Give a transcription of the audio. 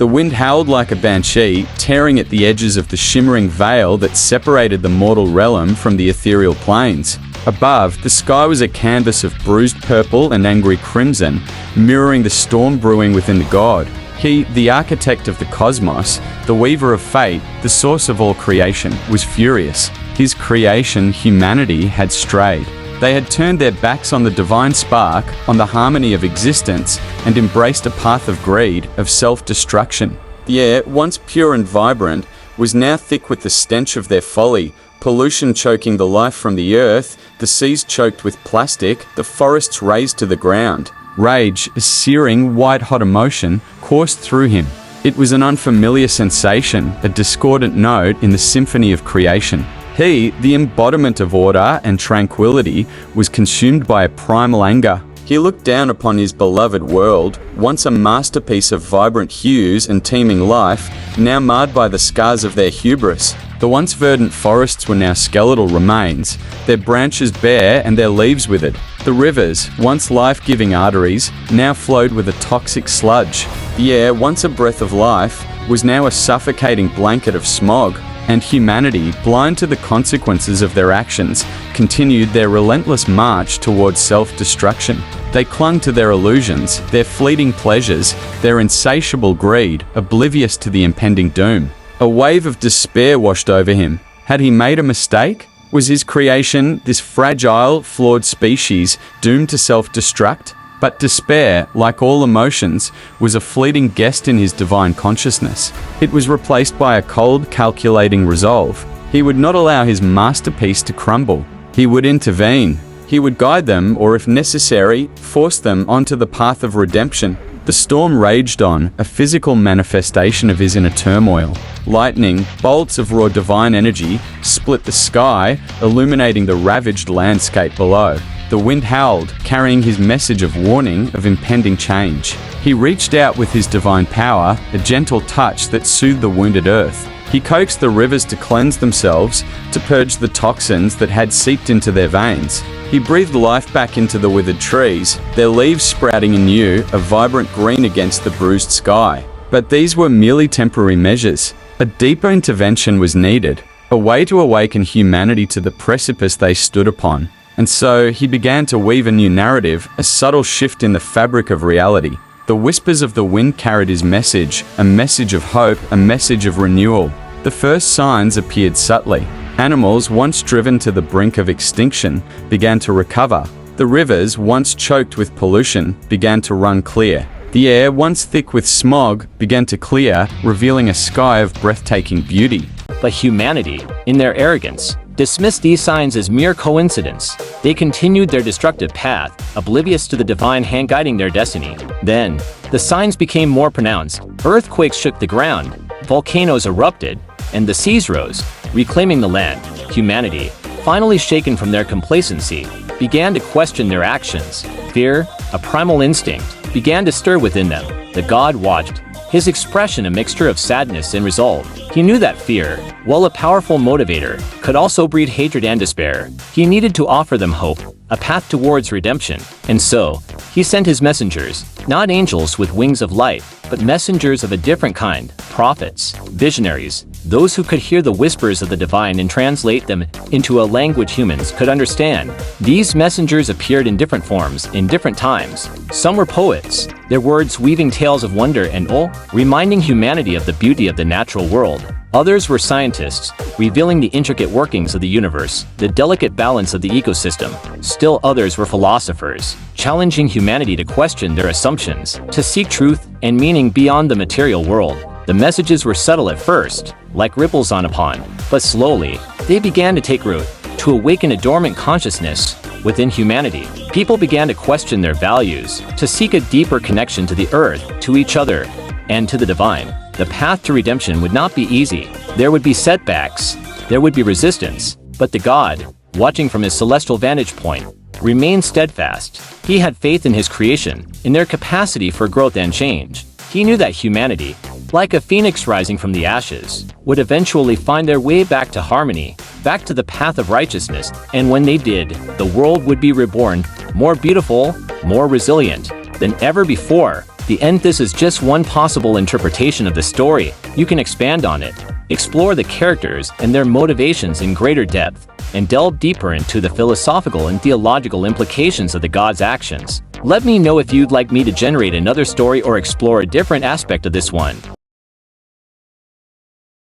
The wind howled like a banshee, tearing at the edges of the shimmering veil that separated the mortal realm from the ethereal planes. Above, the sky was a canvas of bruised purple and angry crimson, mirroring the storm brewing within the god. He, the architect of the cosmos, the weaver of fate, the source of all creation, was furious. His creation, humanity, had strayed. They had turned their backs on the divine spark, on the harmony of existence, and embraced a path of greed, of self-destruction. The air, once pure and vibrant, was now thick with the stench of their folly, pollution choking the life from the earth, the seas choked with plastic, the forests razed to the ground. Rage, a searing, white-hot emotion, coursed through him. It was an unfamiliar sensation, a discordant note in the symphony of creation. He, the embodiment of order and tranquility, was consumed by a primal anger. He looked down upon his beloved world, once a masterpiece of vibrant hues and teeming life, now marred by the scars of their hubris. The once verdant forests were now skeletal remains, their branches bare and their leaves withered. The rivers, once life-giving arteries, now flowed with a toxic sludge. The air, once a breath of life, was now a suffocating blanket of smog. And humanity, blind to the consequences of their actions, continued their relentless march towards self-destruction. They clung to their illusions, their fleeting pleasures, their insatiable greed, oblivious to the impending doom. A wave of despair washed over him. Had he made a mistake? Was his creation, this fragile, flawed species, doomed to self-destruct? But despair, like all emotions, was a fleeting guest in his divine consciousness. It was replaced by a cold, calculating resolve. He would not allow his masterpiece to crumble. He would intervene. He would guide them, or if necessary, force them onto the path of redemption. The storm raged on, a physical manifestation of his inner turmoil. Lightning, bolts of raw divine energy, split the sky, illuminating the ravaged landscape below. The wind howled, carrying his message of warning of impending change. He reached out with his divine power, a gentle touch that soothed the wounded earth. He coaxed the rivers to cleanse themselves, to purge the toxins that had seeped into their veins. He breathed life back into the withered trees, their leaves sprouting anew, a vibrant green against the bruised sky. But these were merely temporary measures. A deeper intervention was needed, a way to awaken humanity to the precipice they stood upon. And so he began to weave a new narrative, a subtle shift in the fabric of reality. The whispers of the wind carried his message, a message of hope, a message of renewal. The first signs appeared subtly. Animals, once driven to the brink of extinction, began to recover. The rivers, once choked with pollution, began to run clear. The air, once thick with smog, began to clear, revealing a sky of breathtaking beauty. But humanity, in their arrogance, dismissed these signs as mere coincidence. They continued their destructive path, oblivious to the divine hand guiding their destiny. Then, the signs became more pronounced. Earthquakes shook the ground, volcanoes erupted, and the seas rose, reclaiming the land. Humanity, finally shaken from their complacency, began to question their actions. Fear, a primal instinct, began to stir within them. The god watched, his expression a mixture of sadness and resolve. He knew that fear, while a powerful motivator, could also breed hatred and despair. He needed to offer them hope, a path towards redemption. And so, he sent his messengers, not angels with wings of light, but messengers of a different kind, prophets, visionaries, those who could hear the whispers of the divine and translate them into a language humans could understand. These messengers appeared in different forms, in different times. Some were poets, their words weaving tales of wonder and awe, reminding humanity of the beauty of the natural world. Others were scientists, revealing the intricate workings of the universe, the delicate balance of the ecosystem. Still others were philosophers, challenging humanity to question their assumptions, to seek truth and meaning beyond the material world. The messages were subtle at first, like ripples on a pond, but slowly, they began to take root, to awaken a dormant consciousness within humanity. People began to question their values, to seek a deeper connection to the earth, to each other, and to the divine. The path to redemption would not be easy. There would be setbacks, there would be resistance, but the god, watching from his celestial vantage point, remained steadfast. He had faith in his creation, in their capacity for growth and change. He knew that humanity, like a phoenix rising from the ashes, would eventually find their way back to harmony, back to the path of righteousness, and when they did, the world would be reborn, more beautiful, more resilient than ever before. The end. This is just one possible interpretation of the story. You can expand on it, explore the characters and their motivations in greater depth, and delve deeper into the philosophical and theological implications of the god's actions. Let me know if you'd like me to generate another story or explore a different aspect of this one.